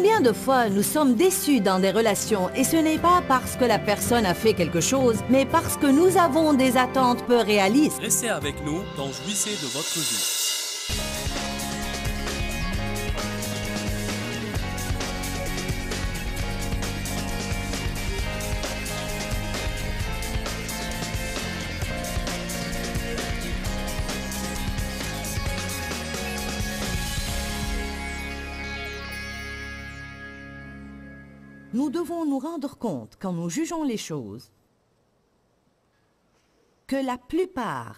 Combien de fois nous sommes déçus dans des relations et ce n'est pas parce que la personne a fait quelque chose, mais parce que nous avons des attentes peu réalistes. Restez avec nous dans Jouissez de votre vie. Nous devons nous rendre compte, quand nous jugeons les choses, que la plupart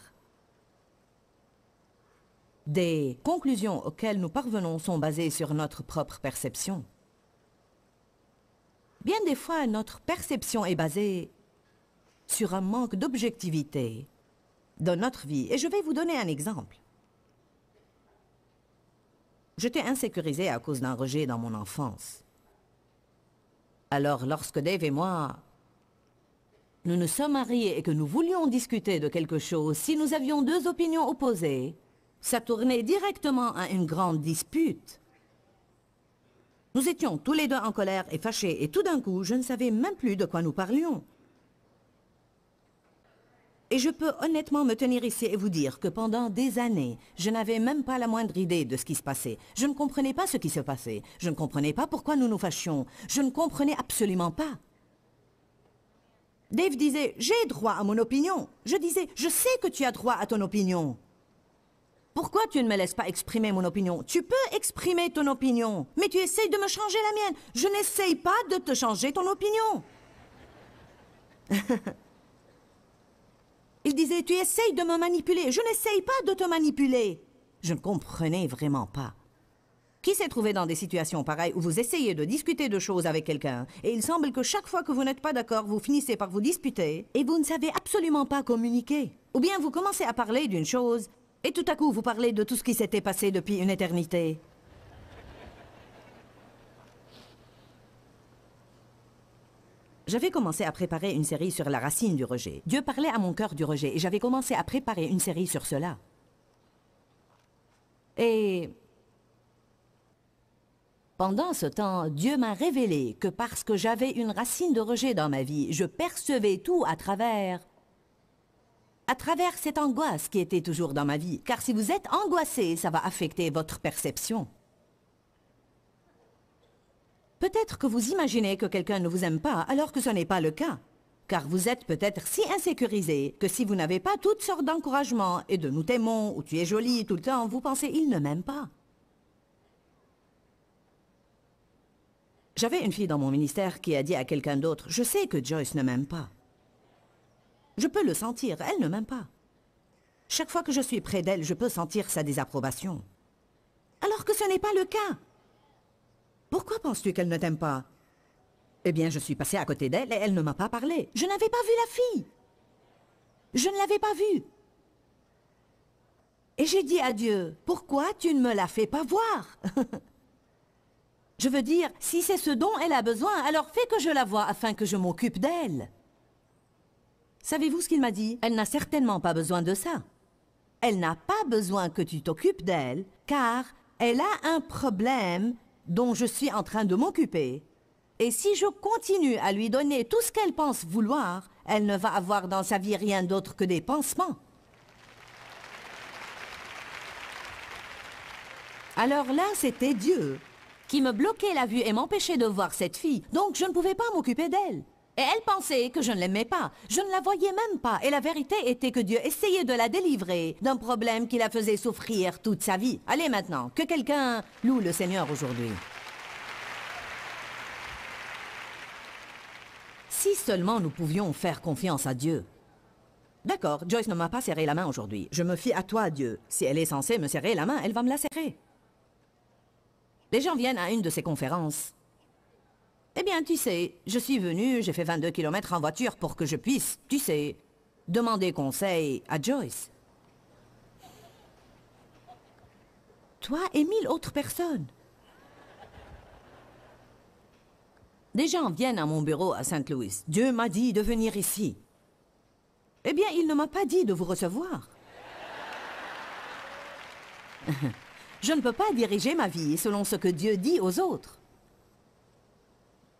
des conclusions auxquelles nous parvenons sont basées sur notre propre perception. Bien des fois, notre perception est basée sur un manque d'objectivité dans notre vie. Et je vais vous donner un exemple. J'étais insécurisée à cause d'un rejet dans mon enfance. Alors, lorsque Dave et moi, nous nous sommes mariés et que nous voulions discuter de quelque chose, si nous avions deux opinions opposées, ça tournait directement à une grande dispute. Nous étions tous les deux en colère et fâchés, et tout d'un coup, je ne savais même plus de quoi nous parlions. Et je peux honnêtement me tenir ici et vous dire que pendant des années, je n'avais même pas la moindre idée de ce qui se passait. Je ne comprenais pas ce qui se passait. Je ne comprenais pas pourquoi nous nous fâchions. Je ne comprenais absolument pas. Dave disait « J'ai droit à mon opinion ». Je disais « Je sais que tu as droit à ton opinion ». Pourquoi tu ne me laisses pas exprimer mon opinion? Tu peux exprimer ton opinion, mais tu essayes de me changer la mienne. Je n'essaye pas de te changer ton opinion. Il disait, tu essayes de me manipuler. Je n'essaye pas de te manipuler. Je ne comprenais vraiment pas. Qui s'est trouvé dans des situations pareilles où vous essayez de discuter de choses avec quelqu'un et il semble que chaque fois que vous n'êtes pas d'accord, vous finissez par vous disputer et vous ne savez absolument pas communiquer? Ou bien vous commencez à parler d'une chose et tout à coup vous parlez de tout ce qui s'était passé depuis une éternité. J'avais commencé à préparer une série sur la racine du rejet. Dieu parlait à mon cœur du rejet et j'avais commencé à préparer une série sur cela. Et pendant ce temps, Dieu m'a révélé que parce que j'avais une racine de rejet dans ma vie, je percevais tout à travers cette angoisse qui était toujours dans ma vie. Car si vous êtes angoissé, ça va affecter votre perception. Peut-être que vous imaginez que quelqu'un ne vous aime pas, alors que ce n'est pas le cas. Car vous êtes peut-être si insécurisé que si vous n'avez pas toutes sortes d'encouragements et de « nous t'aimons » ou « tu es jolie » tout le temps, vous pensez « il ne m'aime pas ». J'avais une fille dans mon ministère qui a dit à quelqu'un d'autre « je sais que Joyce ne m'aime pas. Je peux le sentir, elle ne m'aime pas. Chaque fois que je suis près d'elle, je peux sentir sa désapprobation. » Alors que ce n'est pas le cas. Pourquoi penses-tu qu'elle ne t'aime pas? Eh bien, je suis passé à côté d'elle et elle ne m'a pas parlé. Je n'avais pas vu la fille. Je ne l'avais pas vue. Et j'ai dit à Dieu, pourquoi tu ne me la fais pas voir? Je veux dire, si c'est ce dont elle a besoin, alors fais que je la voie afin que je m'occupe d'elle. Savez-vous ce qu'il m'a dit? Elle n'a certainement pas besoin de ça. Elle n'a pas besoin que tu t'occupes d'elle, car elle a un problème dont je suis en train de m'occuper. Et si je continue à lui donner tout ce qu'elle pense vouloir, elle ne va avoir dans sa vie rien d'autre que des pansements. Alors là, c'était Dieu qui me bloquait la vue et m'empêchait de voir cette fille. Donc je ne pouvais pas m'occuper d'elle. Et elle pensait que je ne l'aimais pas. Je ne la voyais même pas. Et la vérité était que Dieu essayait de la délivrer d'un problème qui la faisait souffrir toute sa vie. Allez maintenant, que quelqu'un loue le Seigneur aujourd'hui. Si seulement nous pouvions faire confiance à Dieu. D'accord, Joyce ne m'a pas serré la main aujourd'hui. Je me fie à toi, Dieu. Si elle est censée me serrer la main, elle va me la serrer. Les gens viennent à une de ces conférences. Eh bien, tu sais, je suis venu, j'ai fait 22 km en voiture pour que je puisse, tu sais, demander conseil à Joyce. Toi et 1000 autres personnes. Des gens viennent à mon bureau à Saint-Louis. Dieu m'a dit de venir ici. Eh bien, il ne m'a pas dit de vous recevoir. Je ne peux pas diriger ma vie selon ce que Dieu dit aux autres.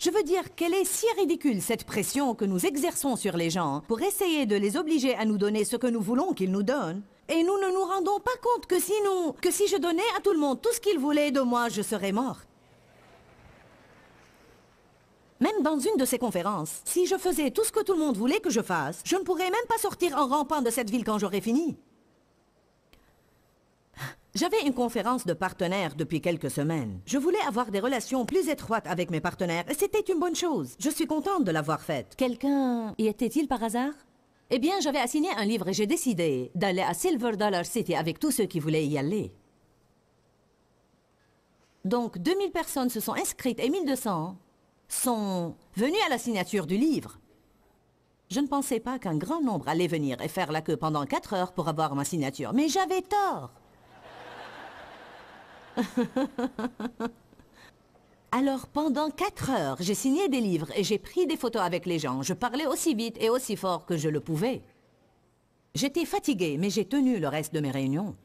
Je veux dire qu'elle est si ridicule, cette pression que nous exerçons sur les gens pour essayer de les obliger à nous donner ce que nous voulons qu'ils nous donnent. Et nous ne nous rendons pas compte que si je donnais à tout le monde tout ce qu'ils voulaient de moi, je serais morte. Même dans une de ces conférences, si je faisais tout ce que tout le monde voulait que je fasse, je ne pourrais même pas sortir en rampant de cette ville quand j'aurais fini. J'avais une conférence de partenaires depuis quelques semaines. Je voulais avoir des relations plus étroites avec mes partenaires et c'était une bonne chose. Je suis contente de l'avoir faite. Quelqu'un y était-il par hasard? Eh bien, j'avais assigné un livre et j'ai décidé d'aller à Silver Dollar City avec tous ceux qui voulaient y aller. Donc, 2000 personnes se sont inscrites et 1200 sont venues à la signature du livre. Je ne pensais pas qu'un grand nombre allait venir et faire la queue pendant 4 heures pour avoir ma signature, mais j'avais tort. Alors, pendant 4 heures, j'ai signé des livres et j'ai pris des photos avec les gens. Je parlais aussi vite et aussi fort que je le pouvais. J'étais fatiguée, mais j'ai tenu le reste de mes réunions.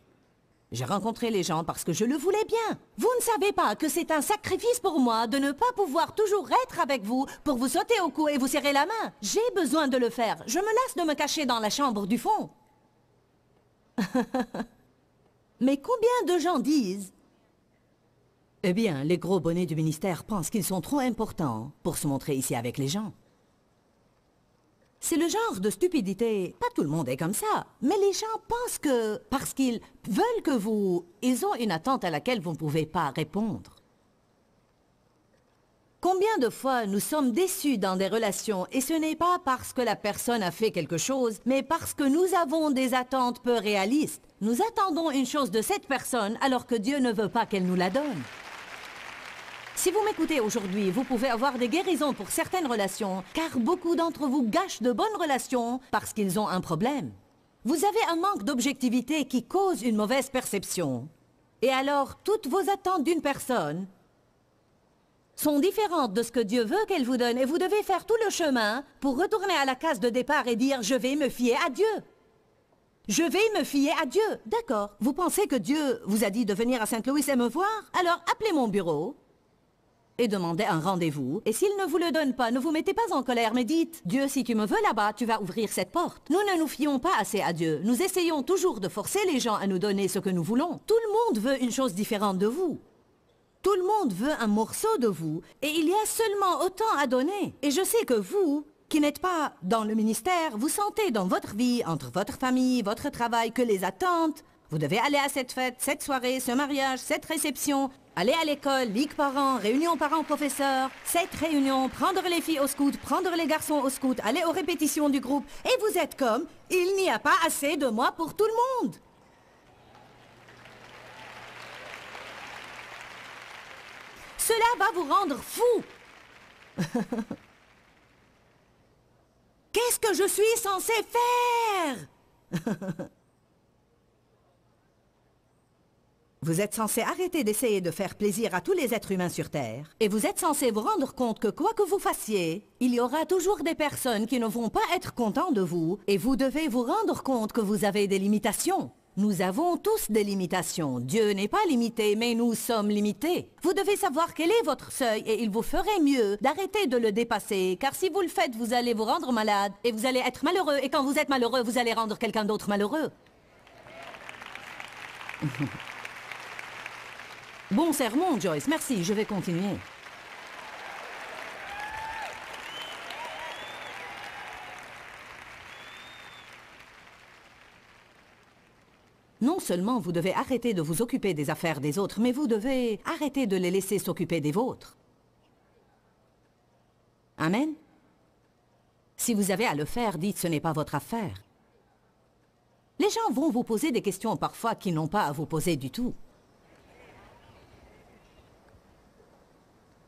J'ai rencontré les gens parce que je le voulais bien. Vous ne savez pas que c'est un sacrifice pour moi de ne pas pouvoir toujours être avec vous pour vous sauter au cou et vous serrer la main. J'ai besoin de le faire. Je me lasse de me cacher dans la chambre du fond. Mais combien de gens disent... Eh bien, les gros bonnets du ministère pensent qu'ils sont trop importants pour se montrer ici avec les gens. C'est le genre de stupidité. Pas tout le monde est comme ça. Mais les gens pensent que, parce qu'ils veulent que vous... Ils ont une attente à laquelle vous ne pouvez pas répondre. Combien de fois nous sommes déçus dans des relations et ce n'est pas parce que la personne a fait quelque chose, mais parce que nous avons des attentes peu réalistes. Nous attendons une chose de cette personne alors que Dieu ne veut pas qu'elle nous la donne. Si vous m'écoutez aujourd'hui, vous pouvez avoir des guérisons pour certaines relations, car beaucoup d'entre vous gâchent de bonnes relations parce qu'ils ont un problème. Vous avez un manque d'objectivité qui cause une mauvaise perception. Et alors, toutes vos attentes d'une personne sont différentes de ce que Dieu veut qu'elle vous donne, et vous devez faire tout le chemin pour retourner à la case de départ et dire « Je vais me fier à Dieu ». Je vais me fier à Dieu. D'accord. Vous pensez que Dieu vous a dit de venir à Saint-Louis et me voir? Alors, appelez mon bureau et demandez un rendez-vous. Et s'il ne vous le donne pas, ne vous mettez pas en colère, mais dites, Dieu, si tu me veux là-bas, tu vas ouvrir cette porte. Nous ne nous fions pas assez à Dieu. Nous essayons toujours de forcer les gens à nous donner ce que nous voulons. Tout le monde veut une chose différente de vous. Tout le monde veut un morceau de vous. Et il y a seulement autant à donner. Et je sais que vous, qui n'êtes pas dans le ministère, vous sentez dans votre vie, entre votre famille, votre travail, que les attentes... Vous devez aller à cette fête, cette soirée, ce mariage, cette réception, aller à l'école, ligue parents, réunion parents-professeurs, cette réunion, prendre les filles au scout, prendre les garçons au scout, aller aux répétitions du groupe. Et vous êtes comme, il n'y a pas assez de moi pour tout le monde. Cela va vous rendre fou. Qu'est-ce que je suis censé faire? Vous êtes censé arrêter d'essayer de faire plaisir à tous les êtres humains sur Terre. Et vous êtes censé vous rendre compte que quoi que vous fassiez, il y aura toujours des personnes qui ne vont pas être contents de vous. Et vous devez vous rendre compte que vous avez des limitations. Nous avons tous des limitations. Dieu n'est pas limité, mais nous sommes limités. Vous devez savoir quel est votre seuil et il vous ferait mieux d'arrêter de le dépasser. Car si vous le faites, vous allez vous rendre malade et vous allez être malheureux. Et quand vous êtes malheureux, vous allez rendre quelqu'un d'autre malheureux. Bon sermon, Joyce. Merci, je vais continuer. Non seulement vous devez arrêter de vous occuper des affaires des autres, mais vous devez arrêter de les laisser s'occuper des vôtres. Amen? Si vous avez à le faire, dites ce n'est pas votre affaire. Les gens vont vous poser des questions parfois qu'ils n'ont pas à vous poser du tout.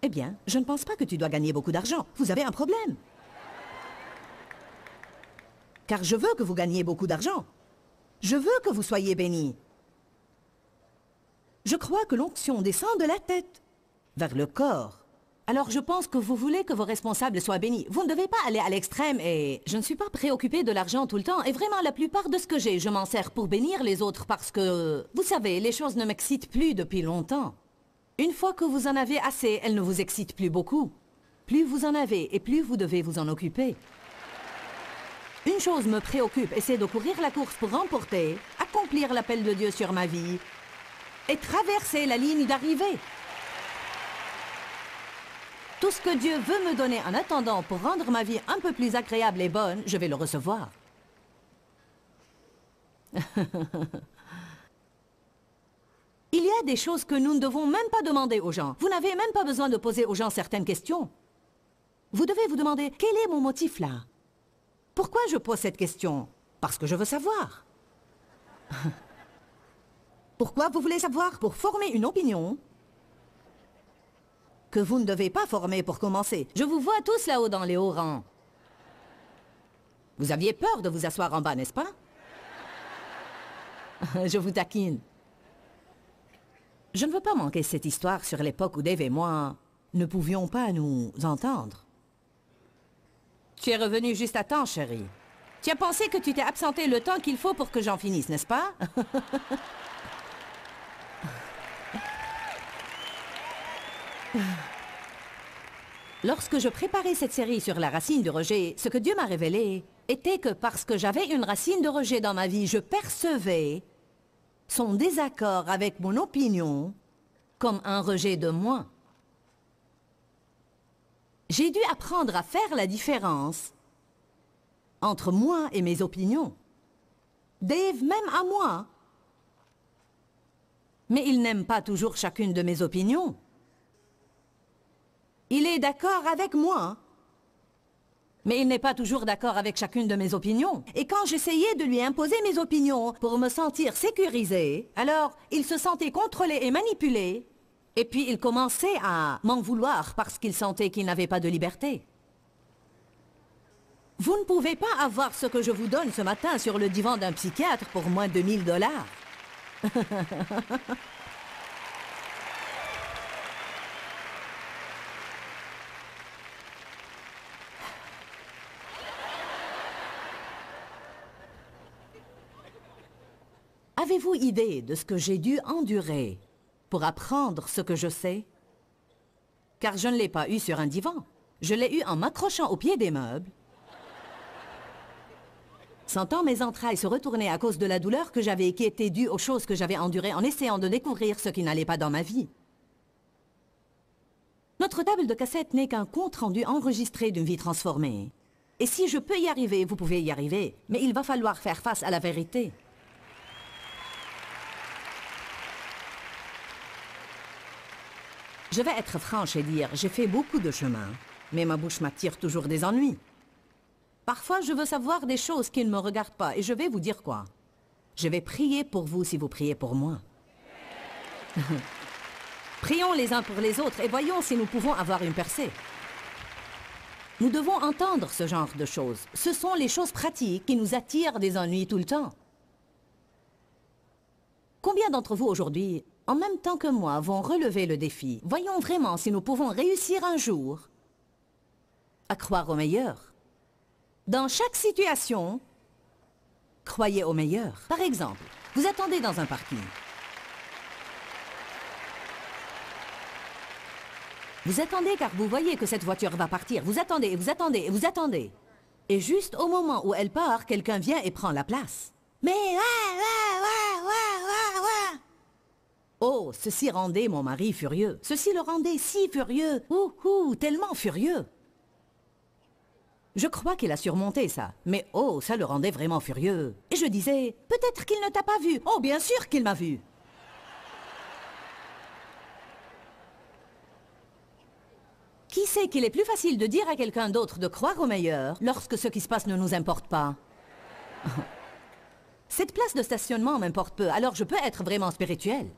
Eh bien, je ne pense pas que tu dois gagner beaucoup d'argent. Vous avez un problème. Car je veux que vous gagniez beaucoup d'argent. Je veux que vous soyez bénis. Je crois que l'onction descend de la tête vers le corps. Alors je pense que vous voulez que vos responsables soient bénis. Vous ne devez pas aller à l'extrême et... Je ne suis pas préoccupée de l'argent tout le temps et vraiment la plupart de ce que j'ai, je m'en sers pour bénir les autres parce que... Vous savez, les choses ne m'excitent plus depuis longtemps. Une fois que vous en avez assez, elles ne vous excitent plus beaucoup. plus vous en avez et plus vous devez vous en occuper. Une chose me préoccupe et c'est de courir la course pour remporter, accomplir l'appel de Dieu sur ma vie et traverser la ligne d'arrivée. Tout ce que Dieu veut me donner en attendant pour rendre ma vie un peu plus agréable et bonne, je vais le recevoir. Il y a des choses que nous ne devons même pas demander aux gens. Vous n'avez même pas besoin de poser aux gens certaines questions. Vous devez vous demander, quel est mon motif là? Pourquoi je pose cette question? Parce que je veux savoir. Pourquoi vous voulez savoir? Pour former une opinion que vous ne devez pas former pour commencer. Je vous vois tous là-haut dans les hauts rangs. Vous aviez peur de vous asseoir en bas, n'est-ce pas? Je vous taquine. Je ne veux pas manquer cette histoire sur l'époque où Dave et moi ne pouvions pas nous entendre. Tu es revenu juste à temps, chérie. Tu as pensé que tu t'es absenté le temps qu'il faut pour que j'en finisse, n'est-ce pas? Lorsque je préparais cette série sur la racine du rejet, ce que Dieu m'a révélé était que parce que j'avais une racine de rejet dans ma vie, je percevais son désaccord avec mon opinion comme un rejet de moi. J'ai dû apprendre à faire la différence entre moi et mes opinions. Dave m'aime à moi, mais il n'aime pas toujours chacune de mes opinions. Il est d'accord avec moi, mais il n'est pas toujours d'accord avec chacune de mes opinions. Et quand j'essayais de lui imposer mes opinions pour me sentir sécurisée, alors il se sentait contrôlé et manipulé, et puis il commençait à m'en vouloir parce qu'il sentait qu'il n'avait pas de liberté. Vous ne pouvez pas avoir ce que je vous donne ce matin sur le divan d'un psychiatre pour moins de 1000 $. Avez-vous idée de ce que j'ai dû endurer pour apprendre ce que je sais? Car je ne l'ai pas eu sur un divan. Je l'ai eu en m'accrochant au pied des meubles, sentant mes entrailles se retourner à cause de la douleur que j'avais et qui était due aux choses que j'avais endurées en essayant de découvrir ce qui n'allait pas dans ma vie. Notre table de cassette n'est qu'un compte-rendu enregistré d'une vie transformée. Et si je peux y arriver, vous pouvez y arriver, mais il va falloir faire face à la vérité. Je vais être franche et dire, j'ai fait beaucoup de chemin, mais ma bouche m'attire toujours des ennuis. Parfois, je veux savoir des choses qui ne me regardent pas, et je vais vous dire quoi. Je vais prier pour vous si vous priez pour moi. Prions les uns pour les autres et voyons si nous pouvons avoir une percée. Nous devons entendre ce genre de choses. Ce sont les choses pratiques qui nous attirent des ennuis tout le temps. Combien d'entre vous aujourd'hui, en même temps que moi, vont relever le défi? Voyons vraiment si nous pouvons réussir un jour à croire au meilleur. Dans chaque situation, croyez au meilleur. Par exemple, vous attendez dans un parking. Vous attendez car vous voyez que cette voiture va partir. Vous attendez, vous attendez, et vous attendez. Et juste au moment où elle part, quelqu'un vient et prend la place. Mais... Oh, ceci rendait mon mari furieux. Ceci le rendait si furieux. Tellement furieux. Je crois qu'il a surmonté ça. Mais oh, ça le rendait vraiment furieux. Et je disais, peut-être qu'il ne t'a pas vu. Oh, bien sûr qu'il m'a vu. Qui sait qu'il est plus facile de dire à quelqu'un d'autre de croire au meilleur lorsque ce qui se passe ne nous importe pas? Cette place de stationnement m'importe peu, alors je peux être vraiment spirituel.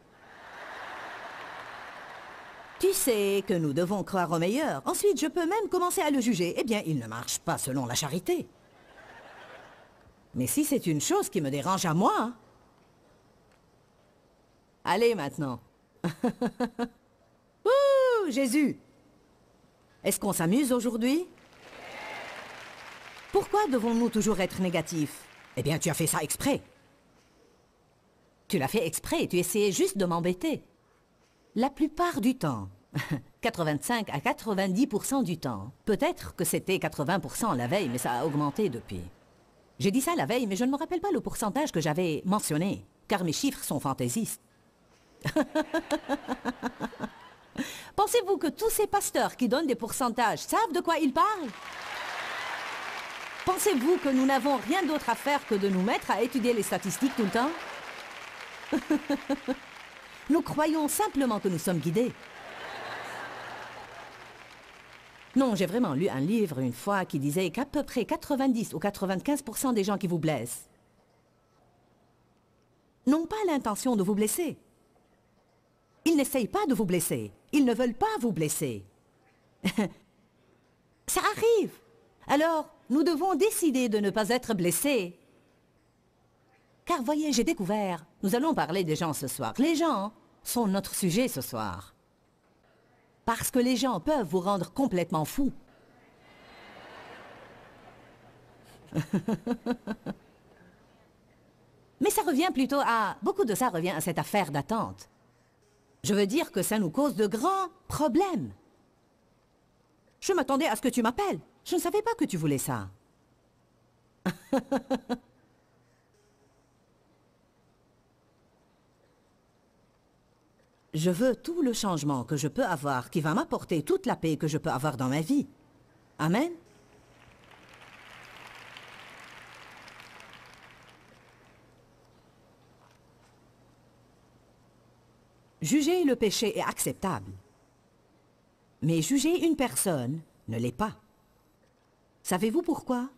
Tu sais que nous devons croire au meilleur. Ensuite, je peux même commencer à le juger. Eh bien, il ne marche pas selon la charité. Mais si c'est une chose qui me dérange à moi... Allez, maintenant. Ouh, Jésus! Est-ce qu'on s'amuse aujourd'hui? Pourquoi devons-nous toujours être négatifs? Eh bien, tu as fait ça exprès. Tu l'as fait exprès, tu essayais juste de m'embêter. La plupart du temps, 85 à 90% du temps. Peut-être que c'était 80% la veille, mais ça a augmenté depuis. J'ai dit ça la veille, mais je ne me rappelle pas le pourcentage que j'avais mentionné, car mes chiffres sont fantaisistes. Pensez-vous que tous ces pasteurs qui donnent des pourcentages savent de quoi ils parlent? Pensez-vous que nous n'avons rien d'autre à faire que de nous mettre à étudier les statistiques tout le temps? Nous croyons simplement que nous sommes guidés. Non, j'ai vraiment lu un livre une fois qui disait qu'à peu près 90 ou 95% des gens qui vous blessent n'ont pas l'intention de vous blesser. Ils n'essayent pas de vous blesser. Ils ne veulent pas vous blesser. Ça arrive. Alors, nous devons décider de ne pas être blessés. Car voyez, j'ai découvert, nous allons parler des gens ce soir. Les gens sont notre sujet ce soir. Parce que les gens peuvent vous rendre complètement fou. Mais ça revient plutôt à... Beaucoup de ça revient à cette affaire d'attente. Je veux dire que ça nous cause de grands problèmes. Je m'attendais à ce que tu m'appelles. Je ne savais pas que tu voulais ça. Je veux tout le changement que je peux avoir qui va m'apporter toute la paix que je peux avoir dans ma vie. Amen. Juger le péché est acceptable. Mais juger une personne ne l'est pas. Savez-vous pourquoi?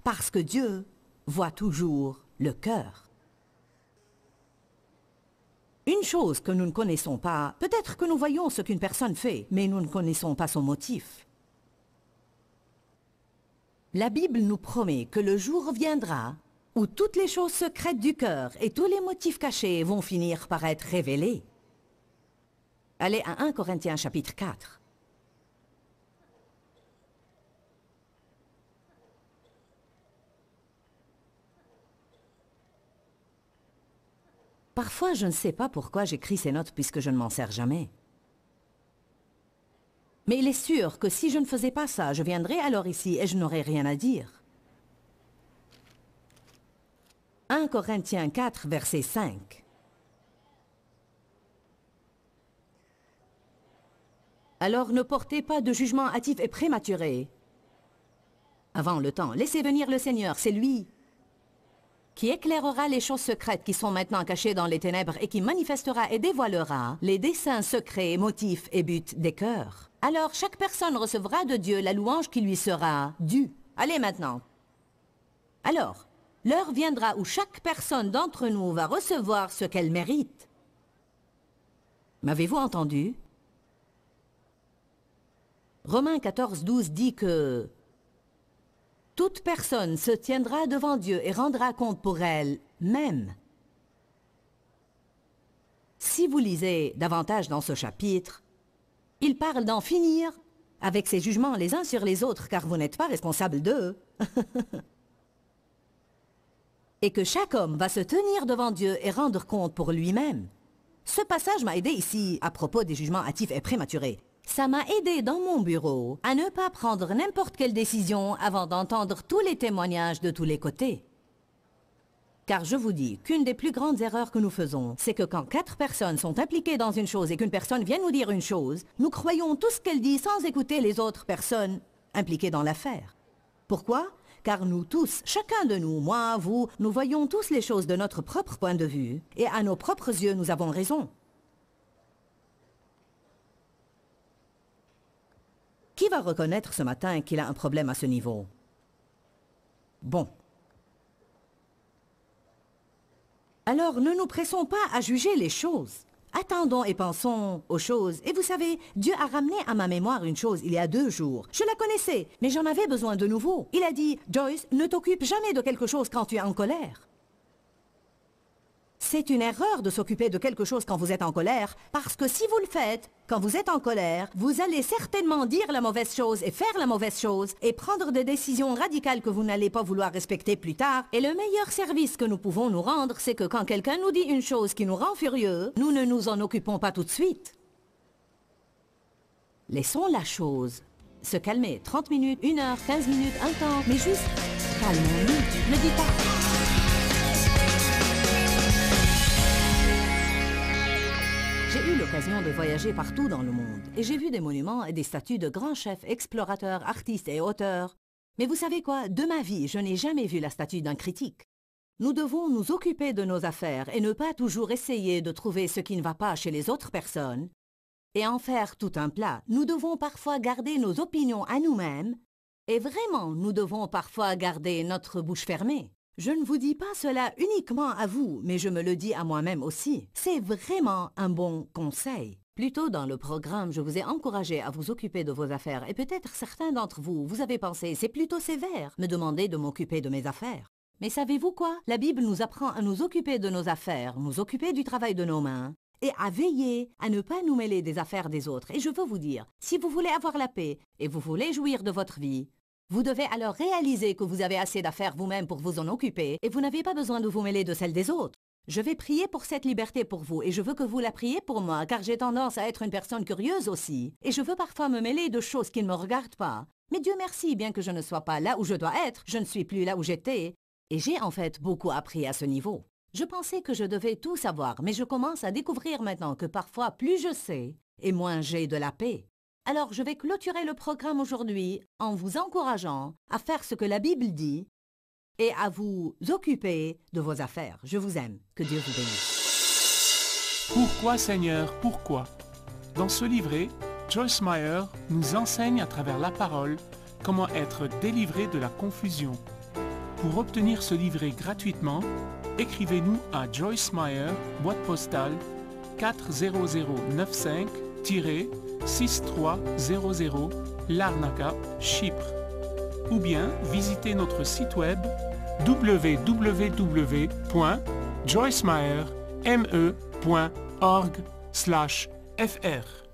Parce que Dieu voit toujours le cœur. Une chose que nous ne connaissons pas, peut-être que nous voyons ce qu'une personne fait, mais nous ne connaissons pas son motif. La Bible nous promet que le jour viendra où toutes les choses secrètes du cœur et tous les motifs cachés vont finir par être révélés. Allez à 1 Corinthiens chapitre 4. Parfois, je ne sais pas pourquoi j'écris ces notes puisque je ne m'en sers jamais. Mais il est sûr que si je ne faisais pas ça, je viendrais alors ici et je n'aurais rien à dire. 1 Corinthiens 4, verset 5. Alors ne portez pas de jugement hâtif et prématuré. Avant le temps, laissez venir le Seigneur, c'est lui qui éclairera les choses secrètes qui sont maintenant cachées dans les ténèbres et qui manifestera et dévoilera les desseins secrets, motifs et buts des cœurs. Alors chaque personne recevra de Dieu la louange qui lui sera due. Allez maintenant. Alors, l'heure viendra où chaque personne d'entre nous va recevoir ce qu'elle mérite. M'avez-vous entendu? Romains 14, 12 dit que toute personne se tiendra devant Dieu et rendra compte pour elle-même. Si vous lisez davantage dans ce chapitre, il parle d'en finir avec ces jugements les uns sur les autres, car vous n'êtes pas responsable d'eux. Et que chaque homme va se tenir devant Dieu et rendre compte pour lui-même. Ce passage m'a aidé ici à propos des jugements hâtifs et prématurés. Ça m'a aidé dans mon bureau à ne pas prendre n'importe quelle décision avant d'entendre tous les témoignages de tous les côtés. Car je vous dis qu'une des plus grandes erreurs que nous faisons, c'est que quand 4 personnes sont impliquées dans une chose et qu'une personne vient nous dire une chose, nous croyons tout ce qu'elle dit sans écouter les autres personnes impliquées dans l'affaire. Pourquoi? Car nous tous, chacun de nous, moi, vous, nous voyons tous les choses de notre propre point de vue, et à nos propres yeux, nous avons raison. Qui va reconnaître ce matin qu'il a un problème à ce niveau? Bon. Alors, ne nous pressons pas à juger les choses. Attendons et pensons aux choses. Et vous savez, Dieu a ramené à ma mémoire une chose il y a 2 jours. Je la connaissais, mais j'en avais besoin de nouveau. Il a dit, Joyce, ne t'occupe jamais de quelque chose quand tu es en colère. C'est une erreur de s'occuper de quelque chose quand vous êtes en colère, parce que si vous le faites, quand vous êtes en colère, vous allez certainement dire la mauvaise chose et faire la mauvaise chose et prendre des décisions radicales que vous n'allez pas vouloir respecter plus tard. Et le meilleur service que nous pouvons nous rendre, c'est que quand quelqu'un nous dit une chose qui nous rend furieux, nous ne nous en occupons pas tout de suite. Laissons la chose se calmer. 30 minutes, 1 heure, 15 minutes, un temps, mais juste calmons-nous. Ne dis pas. J'ai eu l'occasion de voyager partout dans le monde et j'ai vu des monuments et des statues de grands chefs, explorateurs, artistes et auteurs. Mais vous savez quoi? De ma vie, je n'ai jamais vu la statue d'un critique. Nous devons nous occuper de nos affaires et ne pas toujours essayer de trouver ce qui ne va pas chez les autres personnes et en faire tout un plat. Nous devons parfois garder nos opinions à nous-mêmes et vraiment, nous devons parfois garder notre bouche fermée. Je ne vous dis pas cela uniquement à vous, mais je me le dis à moi-même aussi. C'est vraiment un bon conseil. Plus tôt dans le programme, je vous ai encouragé à vous occuper de vos affaires et peut-être certains d'entre vous, vous avez pensé, c'est plutôt sévère, me demander de m'occuper de mes affaires. Mais savez-vous quoi? La Bible nous apprend à nous occuper de nos affaires, nous occuper du travail de nos mains et à veiller à ne pas nous mêler des affaires des autres. Et je veux vous dire, si vous voulez avoir la paix et vous voulez jouir de votre vie, vous devez alors réaliser que vous avez assez d'affaires vous-même pour vous en occuper et vous n'avez pas besoin de vous mêler de celles des autres. Je vais prier pour cette liberté pour vous et je veux que vous la priez pour moi car j'ai tendance à être une personne curieuse aussi et je veux parfois me mêler de choses qui ne me regardent pas. Mais Dieu merci, bien que je ne sois pas là où je dois être, je ne suis plus là où j'étais et j'ai en fait beaucoup appris à ce niveau. Je pensais que je devais tout savoir, mais je commence à découvrir maintenant que parfois plus je sais et moins j'ai de la paix. Alors je vais clôturer le programme aujourd'hui en vous encourageant à faire ce que la Bible dit et à vous occuper de vos affaires. Je vous aime. Que Dieu vous bénisse. Pourquoi Seigneur, pourquoi? Dans ce livret, Joyce Meyer nous enseigne à travers la parole comment être délivré de la confusion. Pour obtenir ce livret gratuitement, écrivez-nous à Joyce Meyer, boîte postale 40095-6300 Larnaca, Chypre. Ou bien visitez notre site web www.joycemeyer.org/fr.